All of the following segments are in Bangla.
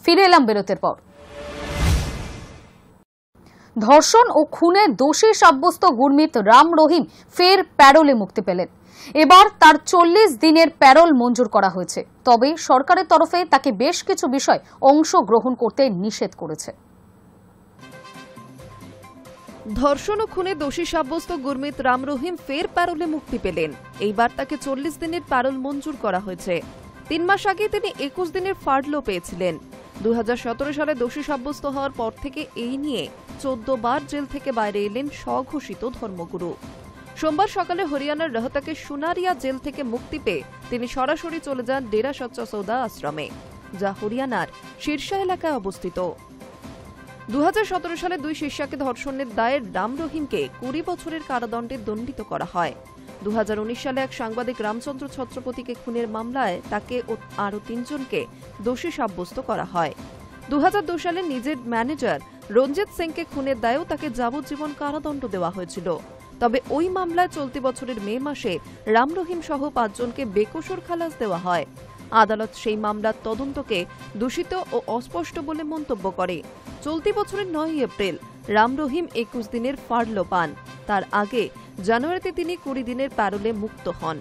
ফিরে এলাম বিরতির পর। ধর্ষণ ও খুনে দোষী সাব্যস্ত গুরমিত রাম রহিম ফের প্যারোলে মুক্তি পেলেন। এবার তার 40 দিনের প্যারোল মঞ্জুর করা হয়েছে। তবে সরকারের তরফে তাকে বেশ কিছু বিষয় অংশগ্রহণ করতে নিষেধ করেছে। ধর্ষণ ও খুনে দোষী সাব্যস্ত গুরমিত রাম রহিম ফের প্যারোলে মুক্তি পেলেন। এইবার তাকে 40 দিনের প্যারোল মঞ্জুর করা হয়েছে। 3 মাস আগে তিনি 21 দিনের ফার্লো পেয়েছিলেন। 2017 সালে দোষী সাব্যস্ত হওয়ার পর থেকে এই নিয়ে 14 বার জেল থেকে বাইরে এলেন স্বঘোষিত ধর্মগুরু। সোমবার সকালে হরিয়ানার রোহতকের সুনারিয়া জেল থেকে মুক্তি পেয়ে তিনি সরাসরি চলে যান ডেরা সচ্চা সৌদা আশ্রমে, যা হরিয়ানার শীর্ষা এলাকায় অবস্থিত। 2017 সালে 2 শিষ্যাকে ধর্ষণের দায়ে রাম রহিমকে 20 বছরের কারাদণ্ডে দণ্ডিত করা হয়। 2019 সালে এক সাংবাদিক রামচন্দ্র ছত্রপতিকে খুনের মামলায় তাকে ও আরও 3 জনকে দোষী সাব্যস্ত করা হয়। 2002 সালে নিজের ম্যানেজার রঞ্জিত সিংকে খুনের দায়েও তাকে যাবজ্জীবন কারাদণ্ড দেওয়া হয়েছিল। তবে ওই মামলায় চলতি বছরের মে মাসে রাম রহিম সহ 5 জনকে বেকসুর খালাস দেওয়া হয়। আদালত সেই মামলার তদন্তকে দূষিত ও অস্পষ্ট বলে মন্তব্য করে। চলতি বছরের 9 এপ্রিল রাম রহিম 21 দিনের ফার্লো পান। তার আগে জানুয়ারিতে তিনি 20 দিনের প্যারোলে মুক্ত হন।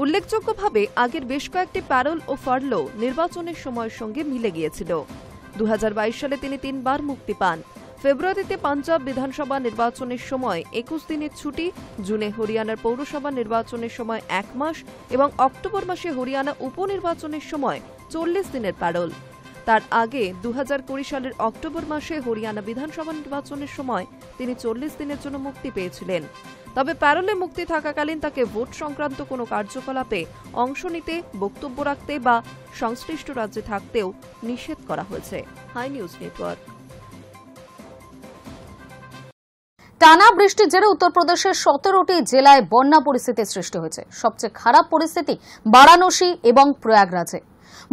উল্লেখযোগ্যভাবে আগের বেশ কয়েকটি প্যারোল ও ফার্লো নির্বাচনের সময়ের সঙ্গে মিলে গিয়েছিল। 2022 সালে তিনি 3 বার মুক্তি পান। ফেব্রুয়ারিতে পাঞ্জাব বিধানসভা নির্বাচনের সময় 21 দিনের ছুটি, জুনে হরিয়ানার পৌরসভা নির্বাচনের সময় 1 মাস এবং অক্টোবর মাসে হরিয়ানা উপনির্বাচনের সময় 40 দিনের প্যারোল। তার আগে 2020 সালের অক্টোবর মাসে হরিয়ানা বিধানসভা নির্বাচনের সময় তিনি 40 দিনের জন্য মুক্তি পেয়েছিলেন। তবে প্যারোলে মুক্তি থাকাকালীন তাকে ভোট সংক্রান্ত কোনো কার্যকলাপে অংশ নিতে, বক্তব্য রাখতে বা সংশ্লিষ্ট রাজ্যে থাকতেও নিষেধ করা হয়েছে। Hi News Network. টানা বৃষ্টির জেরে উত্তরপ্রদেশের 17টি জেলায় বন্যা পরিস্থিতির সৃষ্টি হয়েছে। সবচেয়ে খারাপ পরিস্থিতি বারাণসী এবং প্রয়াগরাজে।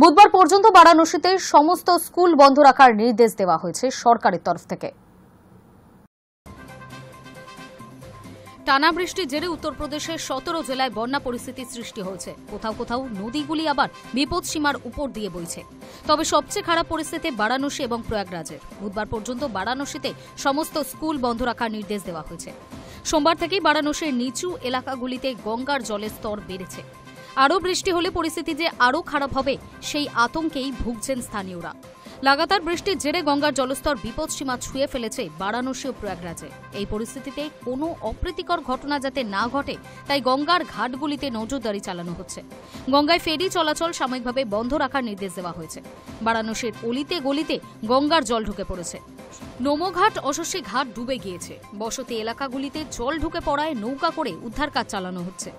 বুধবার পর্যন্ত বারাণসীতে সমস্ত স্কুল বন্ধ রাখার নির্দেশ দেওয়া হয়েছে সরকারের তরফ থেকে। টানা বৃষ্টির জেরে উত্তরপ্রদেশের 17 জেলায় বন্যা পরিস্থিতির সৃষ্টি হয়েছে। কোথাও কোথাও নদীগুলি আবার বিপদ সীমার উপর দিয়ে বইছে। তবে সবচেয়ে খারাপ পরিস্থিতি বারাণসী এবং প্রয়াগরাজের। বুধবার পর্যন্ত বারাণসীতে সমস্ত স্কুল বন্ধ রাখার নির্দেশ দেওয়া হয়েছে। সোমবার থেকেই বারাণসীর নিচু এলাকাগুলিতে গঙ্গার জলের স্তর বেড়েছে। আরও বৃষ্টি হলে পরিস্থিতি যে আরও খারাপ হবে সেই আতঙ্কেই ভুগছেন স্থানীয়রা। লাগাতার বৃষ্টির জেরে গঙ্গার জলস্তর বিপদসীমা ছুঁয়ে ফেলেছে বারাণসী ও প্রয়াগরাজে। এই পরিস্থিতিতে কোনো অপ্রীতিকর ঘটনা যাতে না ঘটে তাই গঙ্গার ঘাটগুলিতে নজরদারি চালানো হচ্ছে। গঙ্গায় ফেরি চলাচল সাময়িকভাবে বন্ধ রাখার নির্দেশ দেওয়া হয়েছে। বারাণসীর অলিতে গলিতে গঙ্গার জল ঢুকে পড়েছে। নোমঘাট, অশস্যী ঘাট ডুবে গিয়েছে। বসতি এলাকাগুলিতে জল ঢুকে পড়ায় নৌকা করে উদ্ধার কাজ চালানো হচ্ছে।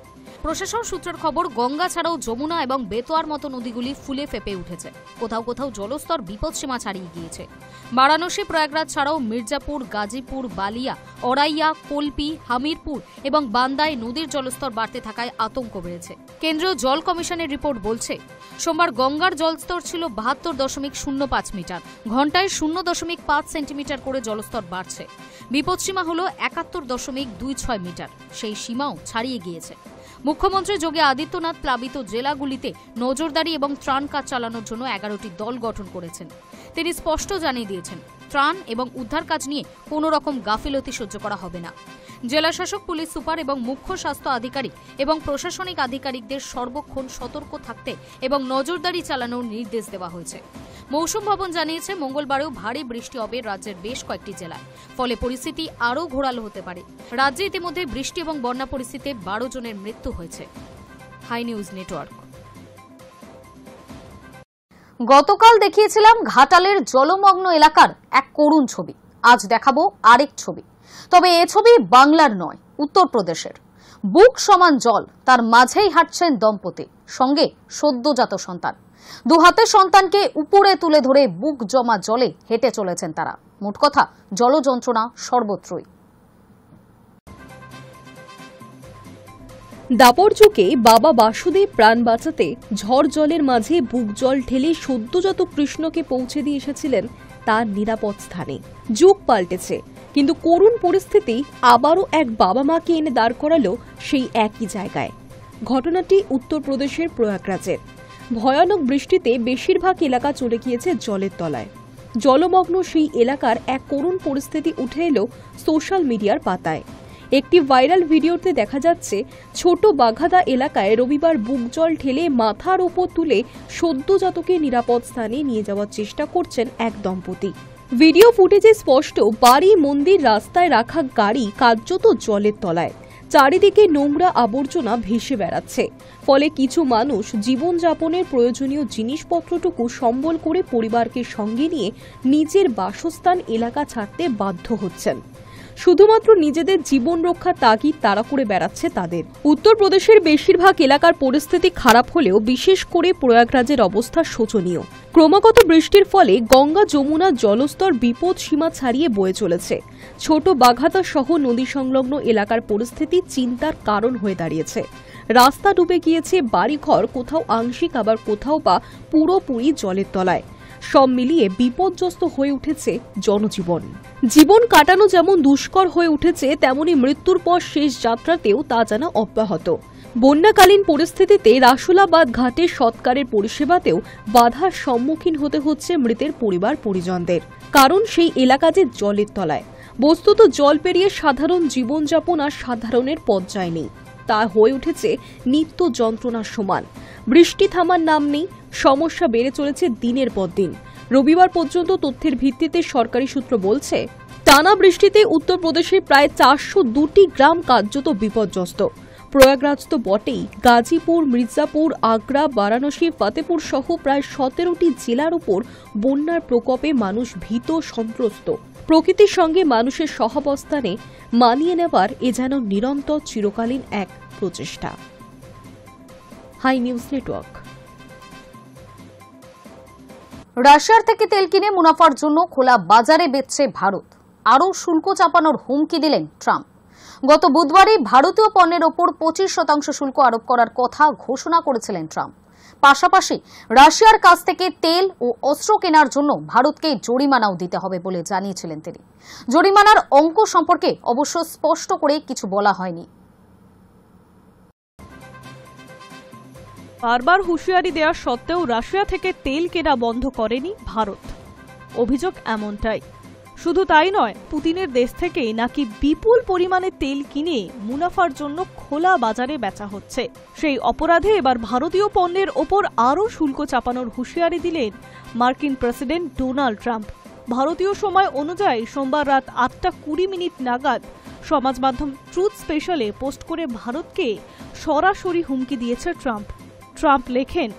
প্রশাসন সূত্রের খবর, গঙ্গা ছাড়াও যমুনা এবং বেতোয়ার মতো নদীগুলি ফুলে ফেপে উঠেছে। কোথাও কোথাও জলস্তর বিপদসীমা ছাড়িয়ে গিয়েছে। বারাণসী, প্রয়াগরাজ ছাড়াও মির্জাপুর, গাজীপুর, বালিয়া, অরাইয়া, কল্পি, হামিরপুর এবং বান্দায় নদীর জলস্তর বাড়তে থাকায় আতঙ্ক বেড়েছে। কেন্দ্রীয় জল কমিশনের রিপোর্ট বলছে, সোমবার গঙ্গার জলস্তর ছিল 72.05 মিটার, ঘণ্টায় 0.5 সেন্টিমিটার করে জলস্তর বাড়ছে। বিপদসীমা হল 71.26 মিটার, সেই সীমাও ছাড়িয়ে গিয়েছে। মুখ্যমন্ত্রী যোগী আদিত্যনাথ প্লাবিত জেলাগুলিতে নজরদারি এবং ত্রাণ কাজ চালানোর জন্য 11টি দল গঠন করেছেন। তিনি স্পষ্ট জানিয়ে দিয়েছেন, ত্রাণ এবং উদ্ধার কাজ নিয়ে কোনো রকম গাফিলতি সহ্য করা হবে না। জেলাশাসক, পুলিশ সুপার এবং মুখ্য স্বাস্থ্য আধিকারিক এবং প্রশাসনিক আধিকারিকদের সর্বক্ষণ সতর্ক থাকতে এবং নজরদারি চালানোর নির্দেশ দেওয়া হয়েছে। মৌসুম ভবন জানিয়েছে, মঙ্গলবারেও ভারী বৃষ্টি হবে রাজ্যের বেশ কয়েকটি জেলায়। ফলে পরিস্থিতি আরও ঘোরালো হতে পারে। রাজ্যে ইতিমধ্যে বৃষ্টি এবং বন্যা পরিস্থিতিতে 12 জনের মৃত্যু হয়েছে। Hi News Network. গতকাল দেখিয়েছিলাম ঘাটালের জলমগ্ন এলাকার এক করুণ ছবি। আজ দেখাবো আরেক ছবি। তবে এ ছবি বাংলার নয়, উত্তরপ্রদেশের। বুক সমান জল, তার মাঝেই হাঁটছেন দম্পতি, সঙ্গে সদ্যজাত সন্তান। দু হাতে সন্তানকে উপরে তুলে ধরে বুক জমা জলে হেঁটে চলেছেন তারা। মোট কথা, জল যন্ত্রণা সর্বত্রই। দাপরচকে বাবা বাসুদেব প্রাণ বাঁচাতে ঝড় জলের মাঝে বুক জল ঢেলে সদ্যজাত কৃষ্ণকে পৌঁছে দিয়ে এসেছিলেন তার নিরাপদ স্থানে। যুগ পাল্টেছে, কিন্তু করুণ পরিস্থিতি আবারও এক বাবা মাকে এনে দাঁড় করালো সেই একই জায়গায়। ঘটনাটি উত্তরপ্রদেশের প্রয়াগরাজের। ভয়ানক বৃষ্টিতে বেশিরভাগ এলাকা চলে গিয়েছে জলের তলায়। জলমগ্ন সেই এলাকার এক করুণ পরিস্থিতি উঠে এলো সোশ্যাল মিডিয়ার পাতায়। একটি ভাইরাল ভিডিওতে দেখা যাচ্ছে ছোট বাঘাদা এলাকায় রবিবার বুক জল ঠেলে মাথার উপর তুলে সদ্যজাতকে নিরাপদ স্থানে নিয়ে যাওয়ার চেষ্টা করছেন এক দম্পতি। ভিডিও ফুটেজে স্পষ্ট বাড়ি, মন্দির, রাস্তায় রাখা গাড়ি কার্যত জলের তলায়। চারিদিকে নোংরা আবর্জনা ভেসে বেড়াচ্ছে। ফলে কিছু মানুষ জীবনযাপনের প্রয়োজনীয় জিনিসপত্রটুকু সম্বল করে পরিবারকে সঙ্গে নিয়ে নিজের বাসস্থান এলাকা ছাড়তে বাধ্য হচ্ছেন। শুধুমাত্র নিজেদের জীবন রক্ষা তাগিদ তাড়া করে বেড়াচ্ছে তাদের। উত্তরপ্রদেশের বেশিরভাগ এলাকার পরিস্থিতি খারাপ হলেও বিশেষ করে প্রয়াগরাজের অবস্থা শোচনীয়। ক্রমাগত বৃষ্টির ফলে গঙ্গা যমুনার জলস্তর বিপদ সীমা ছাড়িয়ে বয়ে চলেছে। ছোট বাঘাতা সহ নদী সংলগ্ন এলাকার পরিস্থিতি চিন্তার কারণ হয়ে দাঁড়িয়েছে। রাস্তা ডুবে গিয়েছে, বাড়িঘর কোথাও আংশিক আবার কোথাও বা পুরোপুরি জলের তলায়। সব মিলিয়ে বিপর্যস্ত হয়ে উঠেছে জনজীবন। জীবন কাটানো যেমন দুষ্কর হয়ে উঠেছে, তেমনি মৃত্যুর পর শেষ যাত্রাতেও তা যেন অব্যাহত। বন্যাকালীন পরিস্থিতিতে রাসুলাবাদ ঘাটে সৎকারের পরিষেবাতেও বাধার সম্মুখীন হতে হচ্ছে মৃতের পরিবার পরিজনদের। কারণ সেই এলাকা যে জলের তলায়। বস্তুত জল পেরিয়ে সাধারণ জীবনযাপন আর সাধারণের পর্যায় নেই, তা হয়ে উঠেছে নিত্য যন্ত্রণার সমান। বৃষ্টি থামার নাম নেই, সমস্যা বেড়ে চলেছে দিনের পর দিন। রবিবার পর্যন্ত তথ্যের ভিত্তিতে সরকারি সূত্র বলছে, টানা বৃষ্টিতে উত্তরপ্রদেশের প্রায় 402টি গ্রাম কার্যত বিপর্যস্ত। প্রয়াগরাজ তো বটেই, গাজীপুর, মির্জাপুর, আগ্রা, বারাণসী, ফতেপুর সহ প্রায় 17টি জেলার উপর বন্যার প্রকোপে মানুষ ভীত, সন্ত্রস্ত। প্রকৃতির সঙ্গে মানুষের সহাবস্থানে মানিয়ে নেওয়ার এ যেন নিরন্তর চিরকালীন এক প্রচেষ্টা। Hi News Network. রাশিয়ার থেকে তেল কিনে মুনাফার জন্য খোলা বাজারে বেচছে ভারত। আরও শুল্ক চাপানোর হুমকি দিলেন ট্রাম্প। গত বুধবারই ভারতীয় পণ্যের ওপর 25% শুল্ক আরোপ করার কথা ঘোষণা করেছিলেন ট্রাম্প। পাশাপাশি রাশিয়ার কাছ থেকে তেল ও অস্ত্র কেনার জন্য ভারতকে জরিমানাও দিতে হবে বলে জানিয়েছিলেন তিনি। জরিমানার অঙ্ক সম্পর্কে অবশ্য স্পষ্ট করে কিছু বলা হয়নি। বারবার হুঁশিয়ারি দেওয়া সত্ত্বেও রাশিয়া থেকে তেল কেনা বন্ধ করেনি ভারত। অভিযোগ এমনটাই। শুধু তাই নয়, পুতিনের দেশ থেকেই নাকি বিপুল পরিমাণে তেল কিনে মুনাফার জন্য খোলা বাজারে বেচা হচ্ছে। সেই অপরাধে এবার ভারতীয় পণ্যের ওপর আরও শুল্ক চাপানোর হুঁশিয়ারি দিলেন মার্কিন প্রেসিডেন্ট ডোনাল্ড ট্রাম্প। ভারতীয় সময় অনুযায়ী সোমবার রাত 8:20 নাগাদ সমাজ মাধ্যম ট্রুথ স্পেশালে পোস্ট করে ভারতকে সরাসরি হুমকি দিয়েছে ট্রাম্প। ট্রাম্প লেখেন,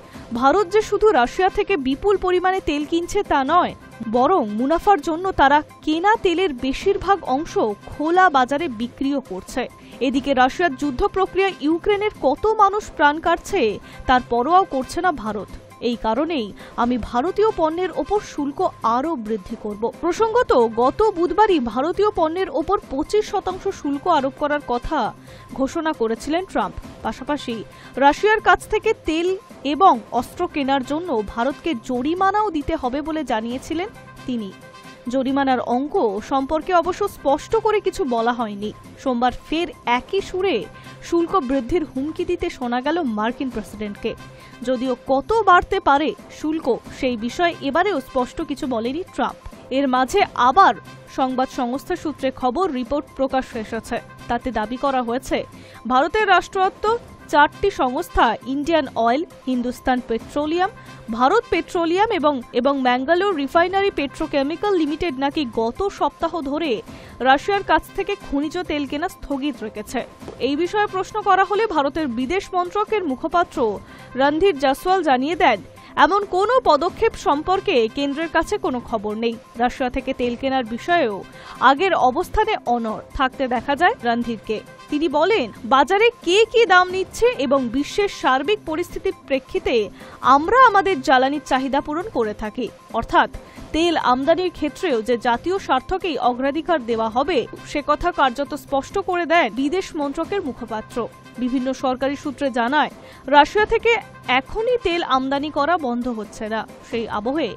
ভারত যে শুধু রাশিয়া থেকে বিপুল পরিমাণে তেল কিনছে তা নয়, বরং মুনাফার জন্য তারা কেনা তেলের বেশিরভাগ অংশ খোলা বাজারে বিক্রিও করছে। এদিকে রাশিয়ার যুদ্ধ প্রক্রিয়া ইউক্রেনের কত মানুষ প্রাণ কাটছে তার পরোয়াও করছে না ভারত। এই কারণেই আমি ভারতীয় পণ্যের ওপর শুল্ক আরও বৃদ্ধি করব। প্রসঙ্গত, গত বুধবারই ভারতীয় পণ্যের ওপর 25% শুল্ক আরোপ করার কথা ঘোষণা করেছিলেন ট্রাম্প। পাশাপাশি রাশিয়ার কাছ থেকে তেল এবং অস্ত্র কেনার জন্য ভারতকে জরিমানাও দিতে হবে বলে জানিয়েছিলেন তিনি। জরিমানার অঙ্ক সম্পর্কে অবশ্য স্পষ্ট করে কিছু বলা হয়নি। সোমবার ফের একই সুরে শুল্ক বৃদ্ধির হুমকি দিতে শোনা গেল মার্কিন প্রেসিডেন্টকে। যদিও কত বাড়তে পারে শুল্ক সেই বিষয়ে এবারেও স্পষ্ট কিছু বলেনি ট্রাম্প। এর মাঝে আবার সংবাদ সংস্থা সূত্রে খবর রিপোর্ট প্রকাশ এসেছে। তাতে দাবি করা হয়েছে, ভারতের রাষ্ট্রায়ত্ত 4টি সংস্থা Indian oil, Hindustan petroleum, Bharat petroleum এবং ম্যাঙ্গালোর রিফাইনারি পেট্রোকেমিক্যাল লিমিটেড নাকি গত সপ্তাহ ধরে রাশিয়ার কাছ থেকে খনিজ তেল কেনা স্থগিত রেখেছে। এই বিষয়ে প্রশ্ন করা হলে ভারতের বিদেশ মন্ত্রকের মুখপাত্র রণধীর জয়সওয়াল জানিয়ে দেন, এমন কোনো পদক্ষেপ সম্পর্কে কেন্দ্রের কাছে কোনো খবর নেই। রাশিয়া থেকে তেল কেনার বিষয়েও আগের অবস্থানে অনড় থাকতে দেখা যায় রণধীরকে। তিনি বলেন, বাজারে কে কি দাম নিচ্ছে এবং বিশ্বের সার্বিক পরিস্থিতির প্রেক্ষিতে আমরা আমাদের জ্বালানির চাহিদা পূরণ করে থাকি। অর্থাৎ তেল আমদানির ক্ষেত্রেও যে জাতীয় স্বার্থকেই অগ্রাধিকার দেওয়া হবে সে কথা কার্যত স্পষ্ট করে দেন বিদেশ মন্ত্রকের মুখপাত্র। বিভিন্ন সরকারি সূত্রে জানায়, রাশিয়া থেকে এখনই তেল আমদানি করা বন্ধ হচ্ছে না। সেই আবহে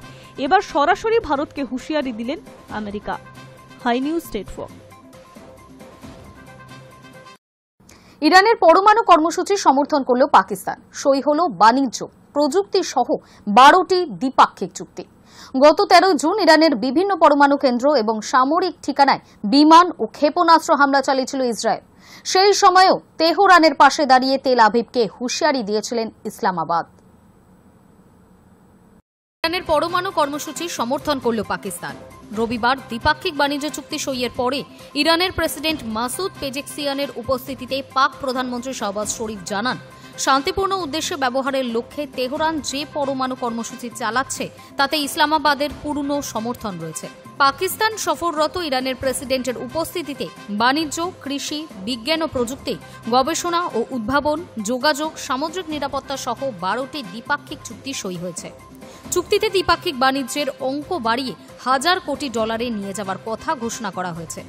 এবার সরাসরি ভারতকে হুঁশিয়ারি দিলেন আমেরিকা। High News network. ইরানের পরমাণু কর্মসূচি সমর্থন করল পাকিস্তান। সই হলো বাণিজ্য, প্রযুক্তি সহ 12টি দ্বিপাক্ষিক চুক্তি। গত 13 জুন ইরানের বিভিন্ন পরমাণু কেন্দ্র এবং সামরিক ঠিকানায় বিমান ও ক্ষেপণাস্ত্র হামলা চালিয়েছিল ইসরায়েল। সেই সময়ও তেহরানের পাশে দাঁড়িয়ে তেল আভিভকে হুঁশিয়ারি দিয়েছিলেন ইসলামাবাদ। ইরানের পরমাণু কর্মসূচির সমর্থন করল পাকিস্তান। রবিবার দ্বিপাক্ষিক বাণিজ্য চুক্তি সইয়ের পরে ইরানের প্রেসিডেন্ট মাসুদ পেজেকসিয়ানের উপস্থিতিতে পাক প্রধানমন্ত্রী শাহবাজ শরীফ জানান, শান্তিপূর্ণ উদ্দেশ্যে ব্যবহারের লক্ষ্যে তেহরান যে পরমাণু কর্মসূচি চালাচ্ছে তাতে ইসলামাবাদের পূর্ণ সমর্থন রয়েছে। পাকিস্তান সফররত ইরানের প্রেসিডেন্টের উপস্থিতিতে বাণিজ্য, কৃষি, বিজ্ঞান ও প্রযুক্তি, গবেষণা ও উদ্ভাবন, যোগাযোগ, সামুদ্রিক নিরাপত্তা সহ 12টি দ্বিপাক্ষিক চুক্তি সই হয়েছে। চুক্তিতে দ্বিপাক্ষিক বাণিজ্যের অঙ্ক বাড়িয়ে $1000 কোটি নিয়ে যাওয়ার কথা ঘোষণা করা হয়েছে।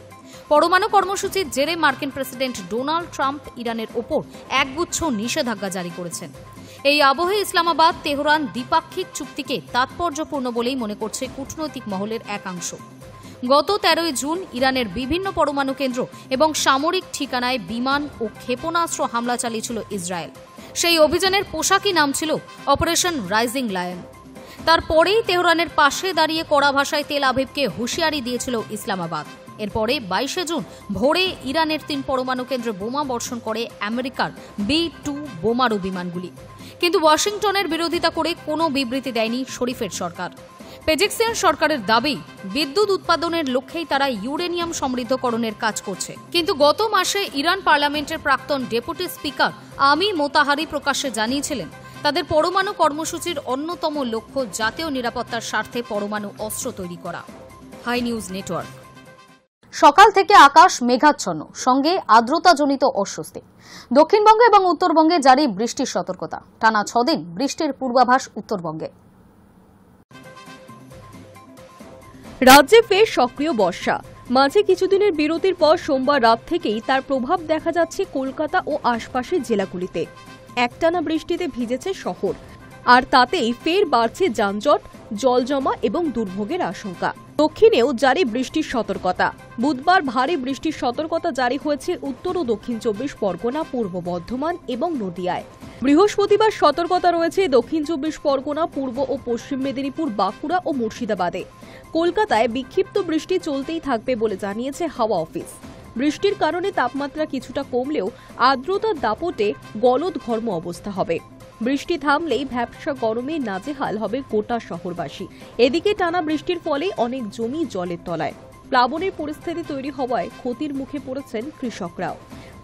পরমাণু কর্মসূচির জেরে মার্কিন প্রেসিডেন্ট ডোনাল্ড ট্রাম্প ইরানের ওপর একগুচ্ছ নিষেধাজ্ঞা জারি করেছেন। এই আবহে ইসলামাবাদ তেহরান দ্বিপাক্ষিক চুক্তিকে তাৎপর্যপূর্ণ বলেই মনে করছে কূটনৈতিক মহলের একাংশ। গত 13 জুন ইরানের বিভিন্ন পরমাণু কেন্দ্র এবং সামরিক ঠিকানায় বিমান ও ক্ষেপণাস্ত্র হামলা চালিয়েছিল ইসরায়েল। সেই অভিযানের পোশাকি নাম ছিল অপারেশন রাইজিং লায়ন। তারপরেই তেহরানের পাশে দাঁড়িয়ে কড়া ভাষায় তেল আভিভকে হুঁশিয়ারি দিয়েছিল ইসলামাবাদ। এরপরে 22 জুন ভোরে ইরানের 3 পরমাণু কেন্দ্রে বোমা বর্ষণ করে আমেরিকার B-2 বোমারু বিমানগুলি। কিন্তু ওয়াশিংটনের বিরোধিতা করে কোনো বিবৃতি দেয়নি শরীফের সরকার। পেজেকসিয়ান সরকারের দাবি, বিদ্যুৎ উৎপাদনের লক্ষ্যেই তারা ইউরেনিয়াম সমৃদ্ধকরণের কাজ করছে। কিন্তু গত মাসে ইরান পার্লামেন্টের প্রাক্তন ডেপুটি স্পিকার আমি মোতাহারি প্রকাশ্যে জানিয়েছিলেন, তাদের পরমাণু কর্মসূচির অন্যতম লক্ষ্য জাতীয় নিরাপত্তার স্বার্থে পরমাণু অস্ত্র তৈরি করা। Hi News Network. সকাল থেকে আকাশ মেঘাচ্ছন্ন, সঙ্গে আর্দ্রতাজনিত অস্বস্তি। দক্ষিণবঙ্গ এবং উত্তরবঙ্গে জারি বৃষ্টির সতর্কতা। টানা 6 দিন বৃষ্টির পূর্বাভাস উত্তরবঙ্গে। রাজ্যে ফের সক্রিয় বর্ষা। মাঝে কিছুদিনের বিরতির পর সোমবার রাত থেকেই তার প্রভাব দেখা যাচ্ছে কলকাতা ও আশপাশের জেলাগুলিতে। একটানা বৃষ্টিতে ভিজেছে শহর, আর তাতেই ফের বাড়ছে যানজট, জলজমা এবং দুর্ভোগের আশঙ্কা। দক্ষিণেও জারি বৃষ্টির সতর্কতা। বুধবার ভারী বৃষ্টির সতর্কতা জারি হয়েছে উত্তর ও দক্ষিণ 24 পরগনা, পূর্ব বর্ধমান এবং নদিয়ায়। বৃহস্পতিবার সতর্কতা রয়েছে দক্ষিণ 24 পরগনা, পূর্ব ও পশ্চিম মেদিনীপুর, বাঁকুড়া ও মুর্শিদাবাদে। কলকাতায় বিক্ষিপ্ত বৃষ্টি চলতেই থাকবে বলে জানিয়েছে হাওয়া অফিস। বৃষ্টির কারণে তাপমাত্রা কিছুটা কমলেও আর্দ্রতার দাপটে গলদঘর্ম অবস্থা হবে। বৃষ্টি থামলেই ভ্যাপসা গরমে নাজেহাল হবে গোটা শহরবাসী। এদিকে টানা বৃষ্টির ফলে অনেক জমি জলের তলায়। প্লাবনের পরিস্থিতি তৈরি হওয়ায় ক্ষতির মুখে পড়েছেন কৃষকরাও।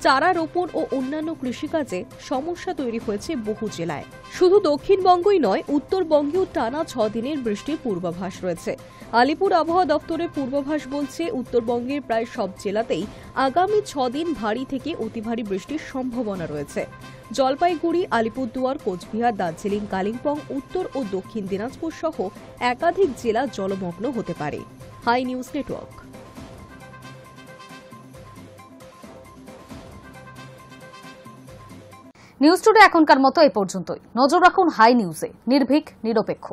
চারা রোপণ ও অন্যান্য কৃষিকাজে সমস্যা তৈরি হয়েছে বহু জেলায়। শুধু দক্ষিণবঙ্গই নয়, উত্তরবঙ্গেও টানা 6 দিনের বৃষ্টির পূর্বাভাস রয়েছে। আলিপুর আবহাওয়া দপ্তরের পূর্বাভাস বলছে, উত্তরবঙ্গের প্রায় সব জেলাতেই আগামী 6 দিন ভারী থেকে অতি ভারী বৃষ্টির সম্ভাবনা রয়েছে। জলপাইগুড়ি, আলিপুরদুয়ার, কোচবিহার, দার্জিলিং, কালিম্পং, উত্তর ও দক্ষিণ দিনাজপুর সহ একাধিক জেলা জলমগ্ন হতে পারে। Hi News Network. News today এখনকার মতো এ পর্যন্তই। নজর রাখুন হাই নিউজে, নির্ভীক, নিরপেক্ষ।